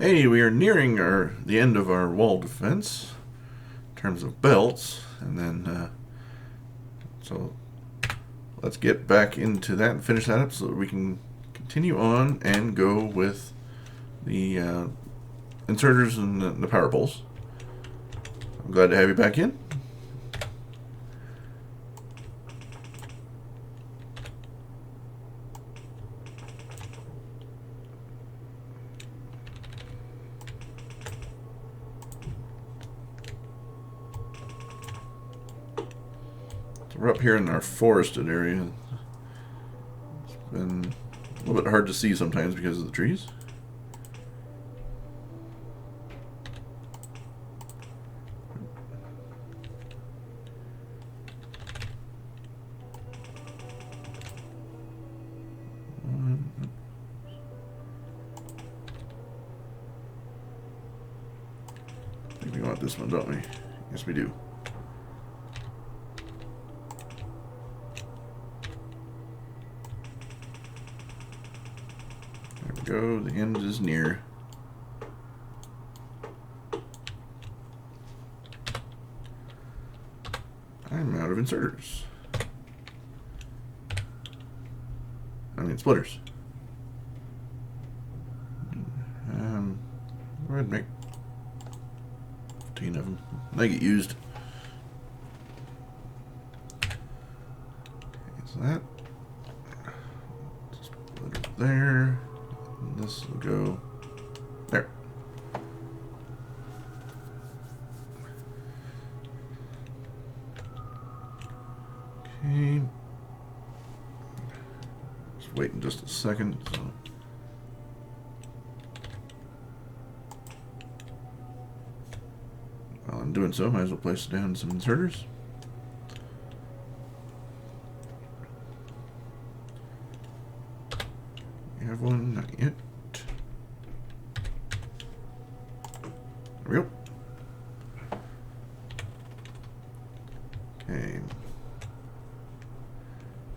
Hey, we are nearing the end of our wall defense in terms of belts, and then so let's get back into that and finish that up so that we can continue on and go with the inserters and the power poles. I'm glad to have you back in. We're up here in our forested area. It's been a little bit hard to see sometimes because of the trees. I think we want this one, don't we? Yes, we do. Go. The end is near. I'm out of inserters. I mean splitters. Go ahead and make 15 of them. They get used. Okay, so that splitter there. This will go there. Okay. Just waiting just a second. So. While I'm doing so, might as well place down some inserters. We have one, not yet. There we go. Okay.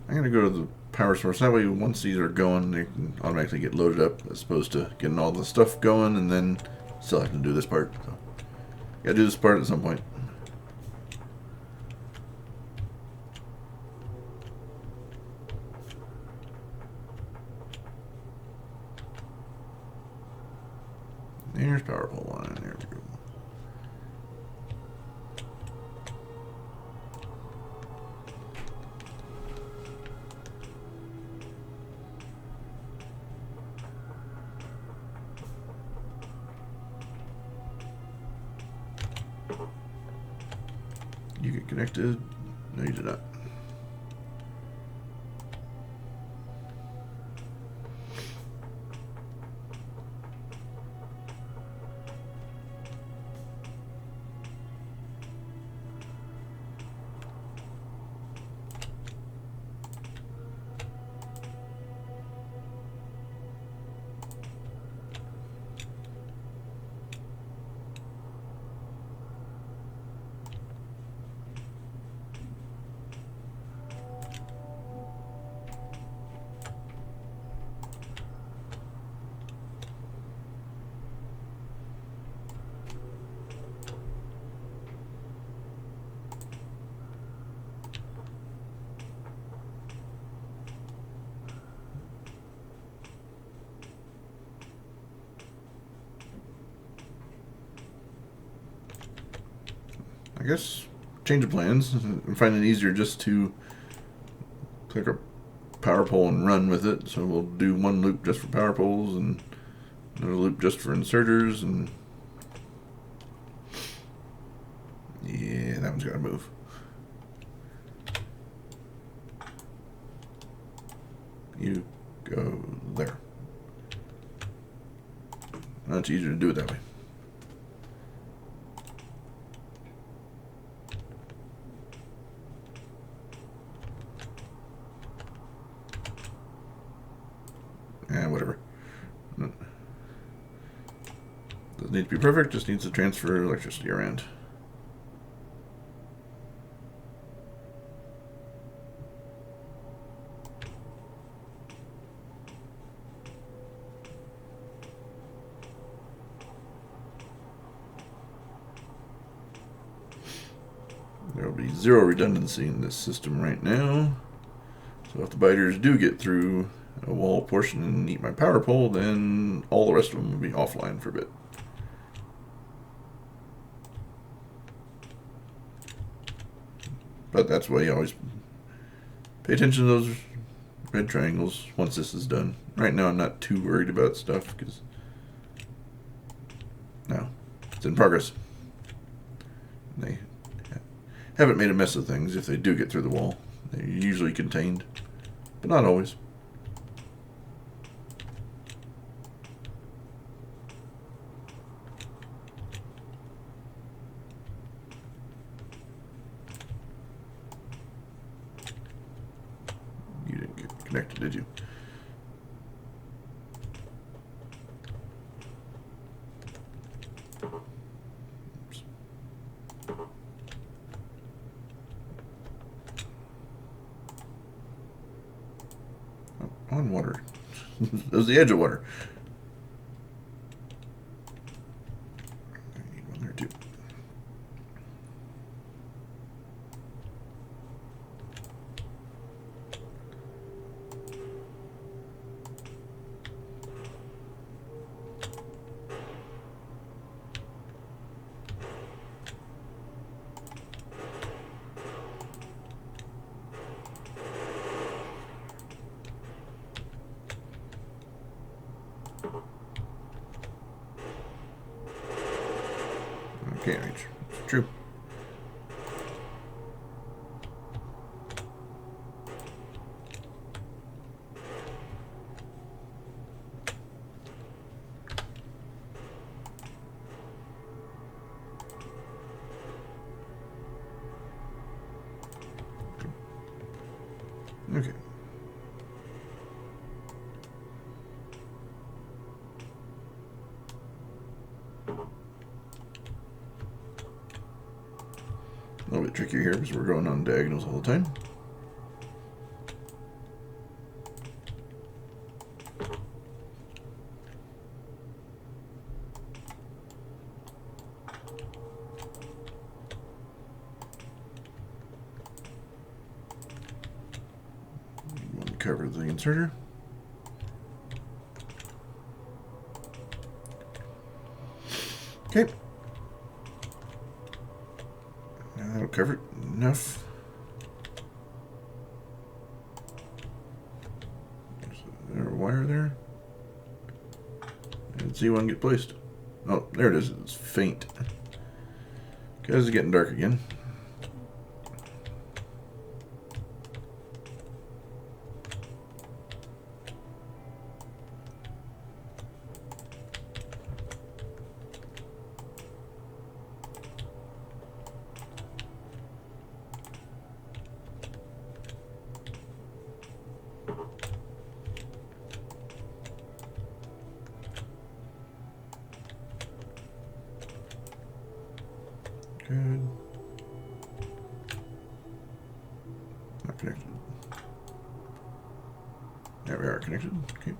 I'm going to go to the power source. That way, once these are going, they can automatically get loaded up as opposed to getting all the stuff going and then still having to do this part. So, gotta do this part at some point. There's power pole line. There we go. You get connected. No, you did not. I guess change of plans. I'm finding it easier just to click a power pole and run with it. So we'll do one loop just for power poles and another loop just for inserters. And yeah, that one's got to move. You go there. It's easier to do it that way. Whatever. Doesn't need to be perfect, just needs to transfer electricity around. be 0 redundancy in this system right now. So if the biters do get through a wall portion and eat my power pole, then all the rest of them will be offline for a bit. But that's why you always pay attention to those red triangles once this is done. Right now I'm not too worried about stuff because no, it's in progress. They haven't made a mess of things if they do get through the wall. They're usually contained, but not always. You didn't get connected, did you? Oops. Oh, on water. That was the edge of water. I need one there too. Can't reach. It's true. Okay. A little bit trickier here because we're going on diagonals all the time. You want to cover the inserter. Okay. That'll cover it enough. Is there a wire there? I didn't see one get placed. Oh, there it is. It's faint. Guys, it's getting dark again. Good. Not connected. There we are connected. Okay.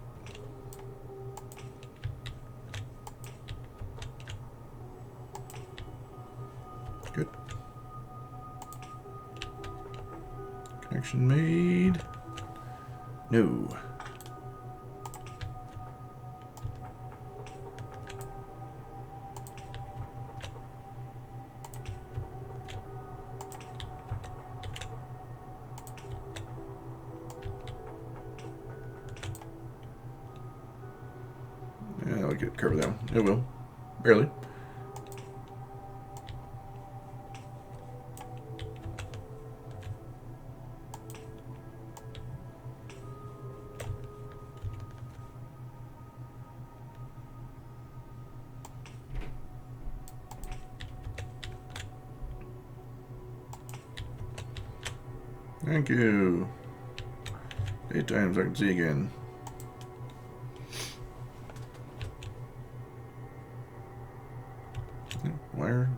Good. Connection made. No. Yeah, that'll get cover that one. It will. Barely. Thank you. 8 times I can see again. Wire.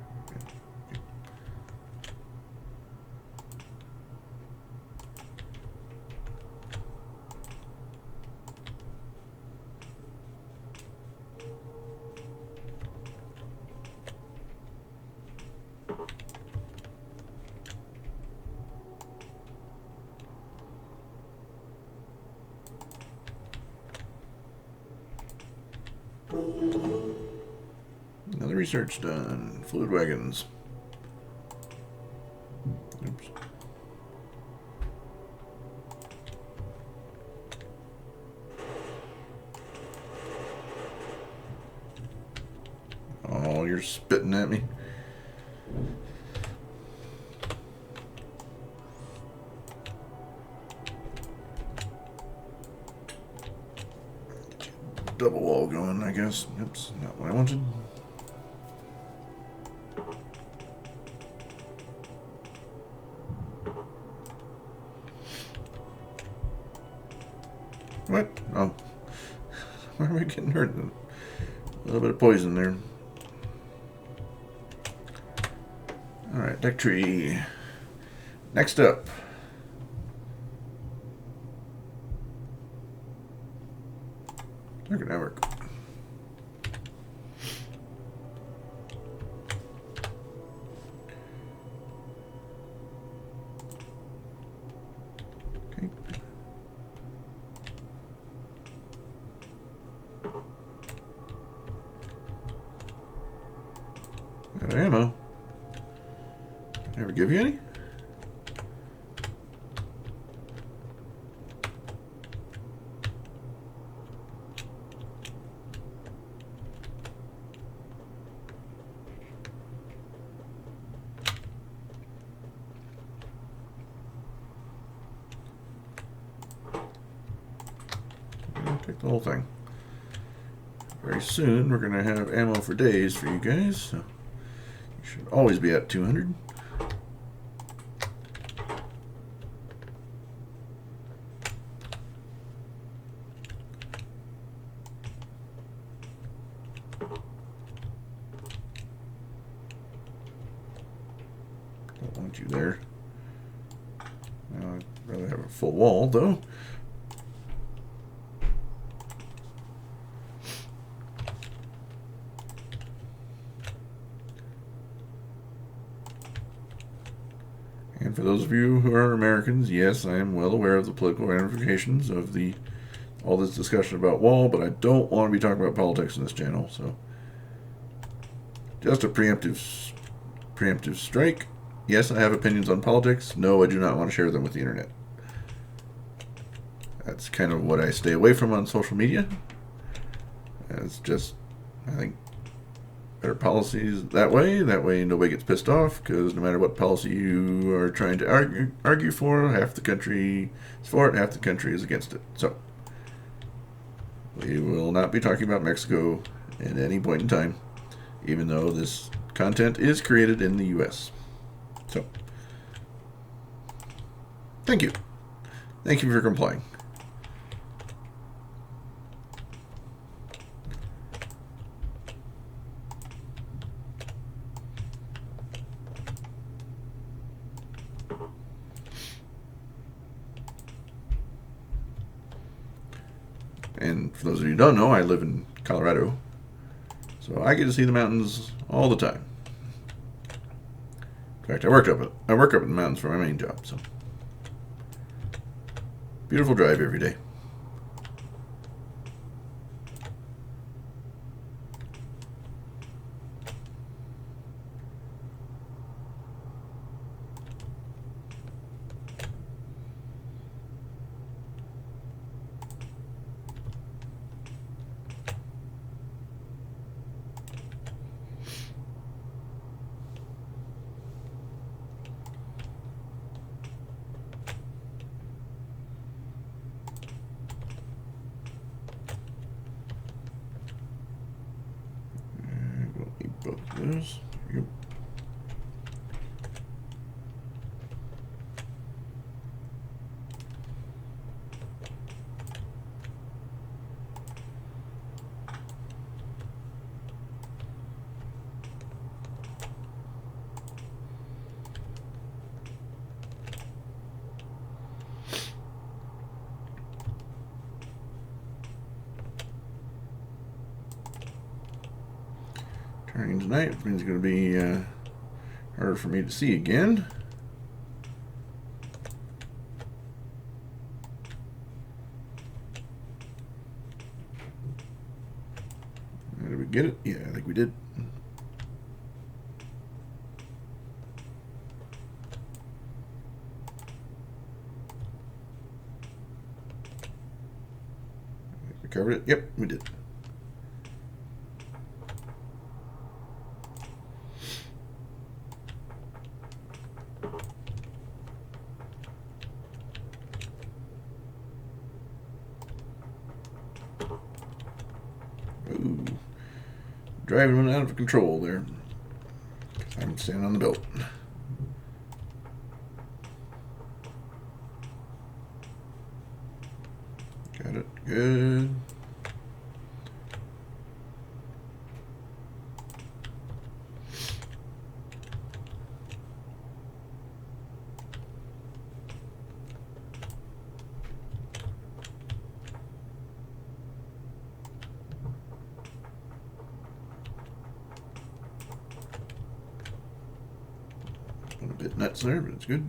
Another research done. Fluid wagons. Oops. Oh, you're spitting at me. Double wall going, I guess. Oops, not what I wanted. What? Oh. Why am I getting hurt? A little bit of poison there. Alright, deck tree. Next up. Target network. Okay. Got ammo. Never give you any? Take the whole thing. Very soon we're going to have ammo for days for you guys. So you should always be at 200. Don't want you there. I'd rather have a full wall though. And for those of you who are Americans, yes, I am well aware of the political ramifications of all this discussion about wall, but I don't want to be talking about politics in this channel. So, just a preemptive strike. Yes, I have opinions on politics. No, I do not want to share them with the internet. That's kind of what I stay away from on social media. It's just, I think, better policies that way. That way nobody gets pissed off, because no matter what policy you are trying to argue for, half the country is for it, half the country is against it. So, we will not be talking about Mexico at any point in time, even though this content is created in the U.S. So, thank you. Thank you for complying. And for those of you who don't know, I live in Colorado, so I get to see the mountains all the time. In fact, I work up in the mountains for my main job, so beautiful drive every day. Both of those. There we go. Turning tonight, which means it's going to be harder for me to see again. get it? Yeah, I think we did. We covered it? Yep, we did. Ooh. Driving one out of control there. I'm standing on the belt. Got it. Good. A bit nuts there, but it's good.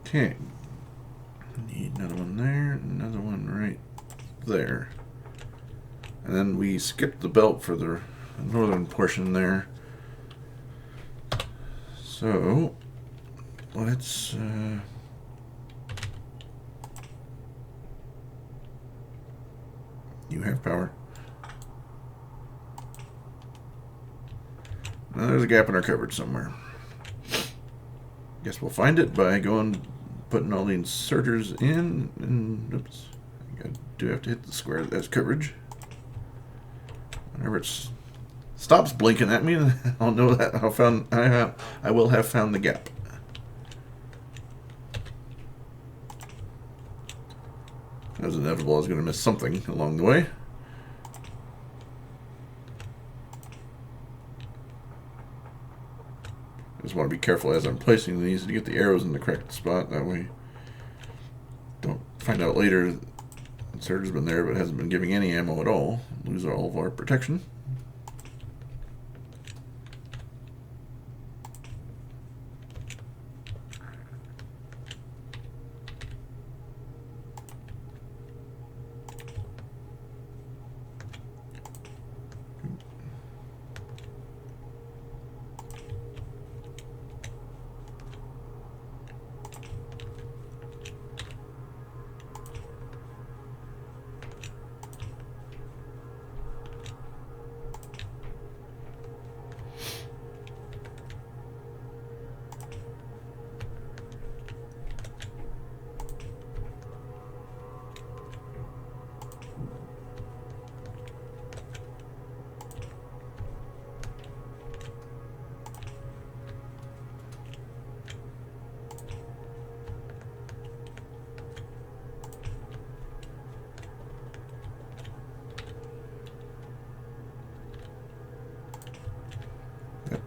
Okay. Need another one there, another one right there. And then we skipped the belt for the northern portion there. So let's you have power. Now there's a gap in our coverage somewhere. Guess we'll find it by going putting all the inserters in, and oops, I do have to hit the square that's coverage. Whenever it stops blinking at me, I'll know that I will have found the gap. It was inevitable I was going to miss something along the way. Just want to be careful as I'm placing these to get the arrows in the correct spot. That way, don't find out later the inserter's been there but hasn't been giving any ammo at all. Lose all of our protection.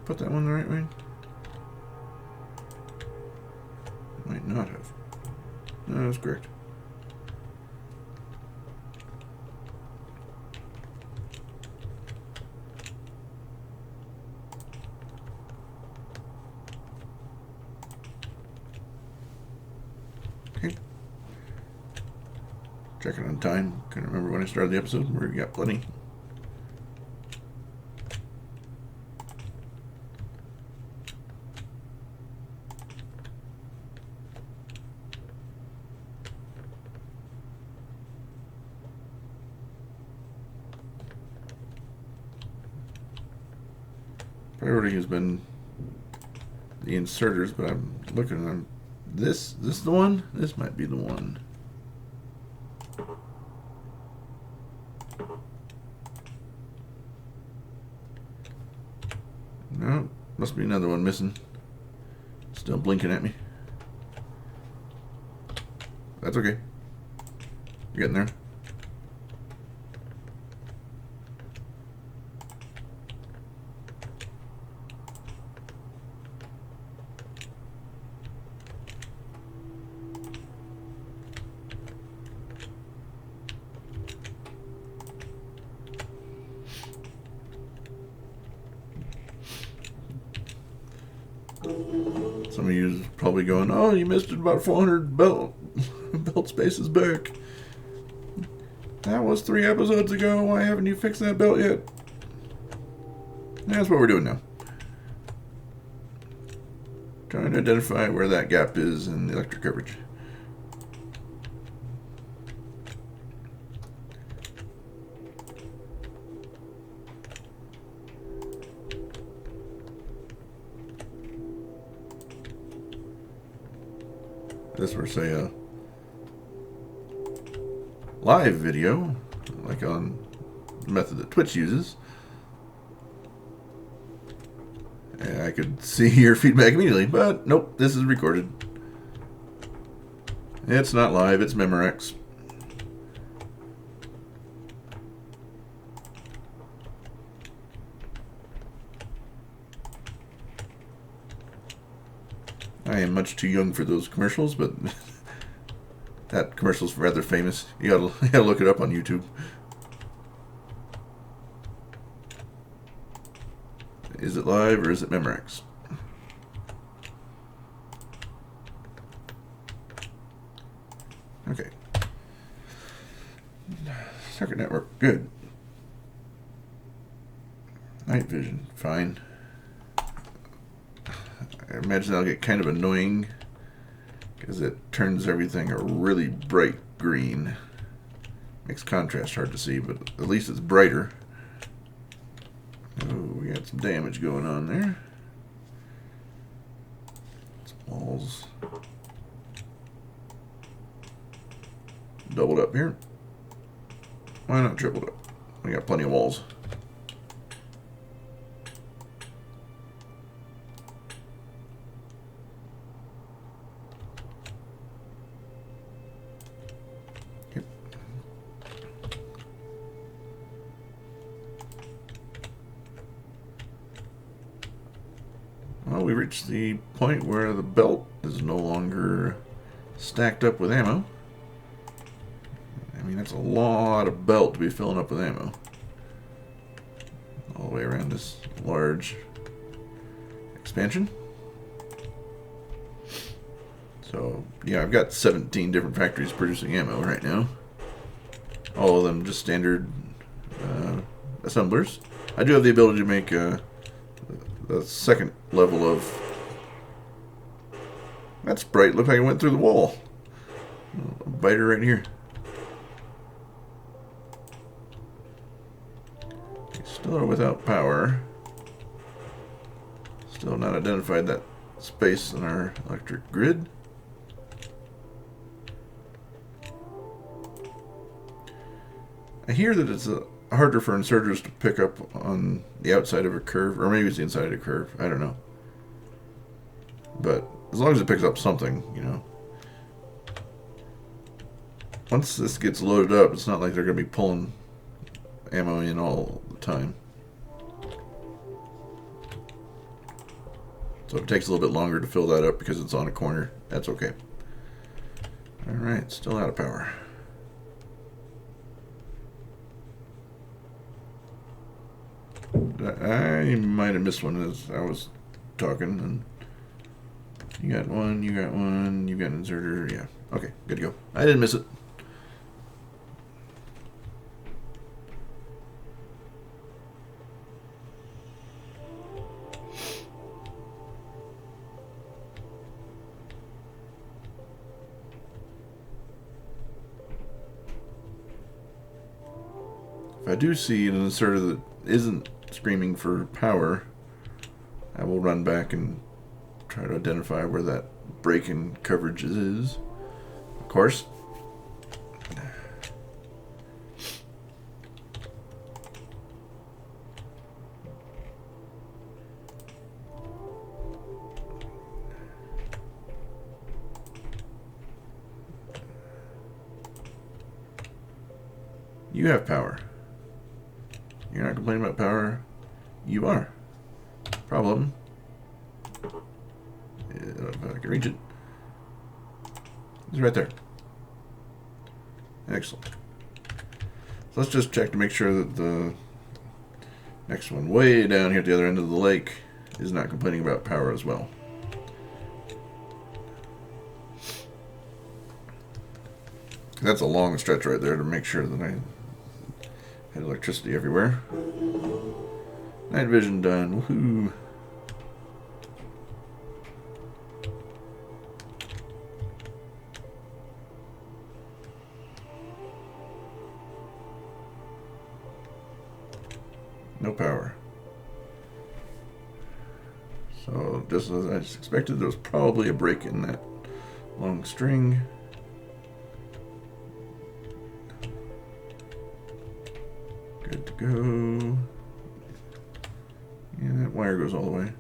Put that one the right way? Might not have. No, that's correct. Okay. Checking on time. Couldn't remember when I started the episode. We got plenty. Priority has been the inserters, but I'm looking at this the one? This might be the one. No, must be another one missing. Still blinking at me. That's okay. You're getting there. Some of you is probably going, "Oh, you missed about 400 belts belt space is back. That was 3 episodes ago. Why haven't you fixed that belt yet? That's what we're doing now. Trying to identify where that gap is in the electric coverage. This was a live video, like on the method that Twitch uses. And I could see your feedback immediately, but nope, this is recorded. It's not live, it's Memorex. I am much too young for those commercials, but that commercial's rather famous. You gotta look it up on YouTube. Is it live or is it Memorex? Okay. Circuit network, good. Night vision, fine. I imagine that'll get kind of annoying because it turns everything a really bright green. Makes contrast hard to see, but at least it's brighter. Oh, we got some damage going on there. Some walls. Doubled up here. Why not tripled up? We got plenty of walls. Well, we reached the point where the belt is no longer stacked up with ammo. I mean, that's a lot of belt to be filling up with ammo. All the way around this large expansion. So, yeah, I've got 17 different factories producing ammo right now. All of them just standard assemblers. I do have the ability to make the second level of... That's bright. Looked like it went through the wall. A biter right here. Still without power. Still not identified that space in our electric grid. I hear that it's harder for inserters to pick up on the outside of a curve, or maybe it's the inside of a curve. I don't know. But as long as it picks up something, you know. Once this gets loaded up, it's not like they're going to be pulling ammo in all the time. So if it takes a little bit longer to fill that up because it's on a corner, that's okay. Alright, still out of power. I might have missed one as I was talking. And you got one, you got one, you got an inserter. Yeah, okay, good to go. I didn't miss it. If I do see an inserter that isn't screaming for power, I will run back and try to identify where that break in coverage is. Of course. You have power. You're not complaining about power. You are. Problem. If I can reach it. It's right there. Excellent. So let's just check to make sure that the next one way down here at the other end of the lake is not complaining about power as well. That's a long stretch right there to make sure that I had electricity everywhere. Night vision done. Woohoo! No power. So, just as I expected, there was probably a break in that long string. Good to go. Yeah, that wire goes all the way.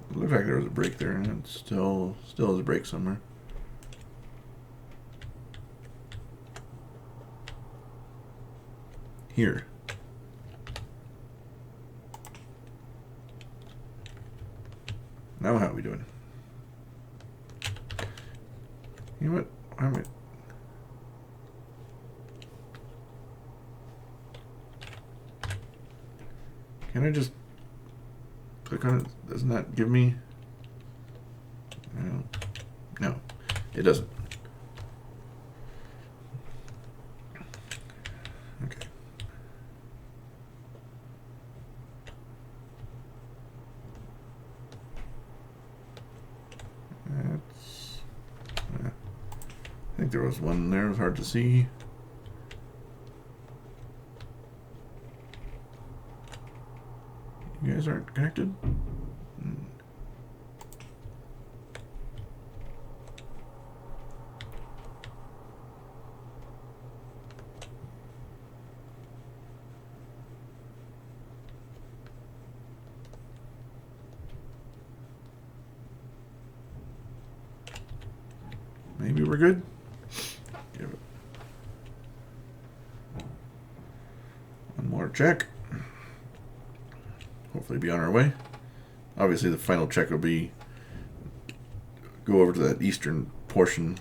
It looked like there was a break there, and it still is a break somewhere. Here. Now how are we doing? You know what? Why am I... Can I just click on it? Doesn't that give me... No, it doesn't. Okay. That's... I think there was one there. It was hard to see. You guys aren't connected? Maybe we're good. Give it one more check. Hopefully be on our way. Obviously the final check will be go over to that eastern portion.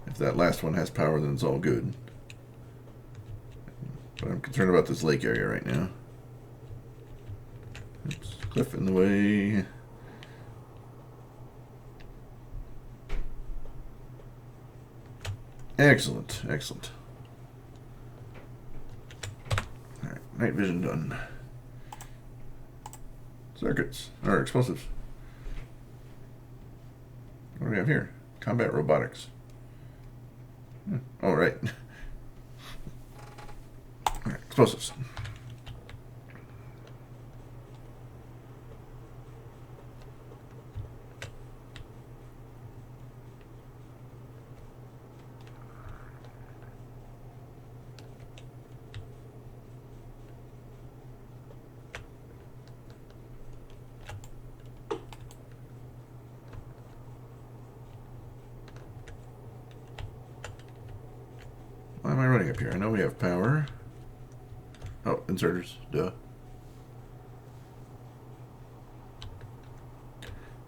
If that last one has power, then it's all good. But I'm concerned about this lake area right now. Oops, cliff in the way. Excellent, excellent. Alright, night vision done. Circuits, or explosives. What do we have here? Combat robotics. Oh, right. Alright, explosives. Why am I running up here? I know we have power. Oh, inserters. Duh.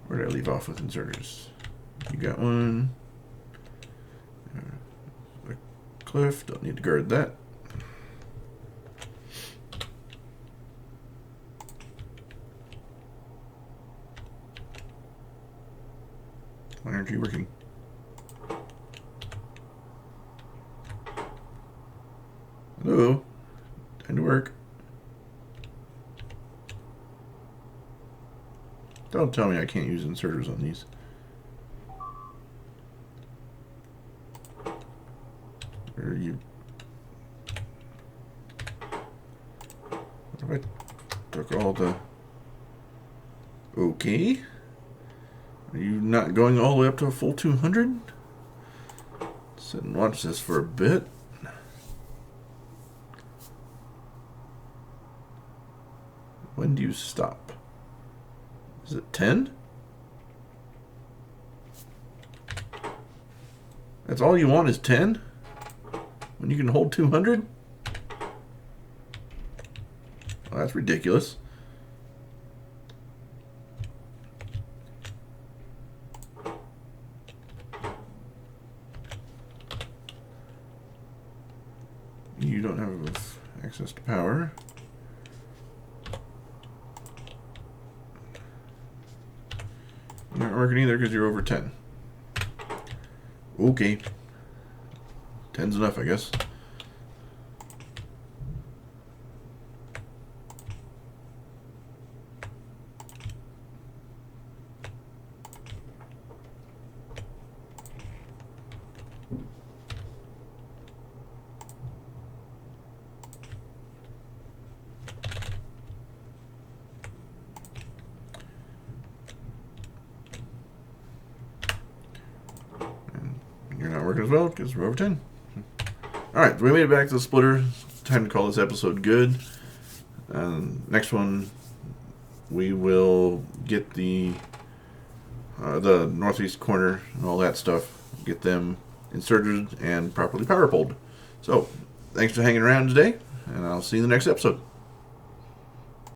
Where did I leave off with inserters? You got one. A cliff. Don't need to guard that. Why aren't you working? Hello? Time to work. Don't tell me I can't use inserters on these. Where are you? What if I took all the... Okay. Are you not going all the way up to a full 200? Sit and watch this for a bit. When do you stop? Is it 10? That's all you want is 10? When you can hold 200? Well, that's ridiculous. You don't have access to power. You're not working either because you're over 10. Okay. 10's enough, I guess. You're not working as well because we're over 10. Alright, we made it back to the splitter. Time to call this episode good. Next one, we will get the northeast corner and all that stuff. Get them inserted and properly power pulled. So, thanks for hanging around today, and I'll see you in the next episode.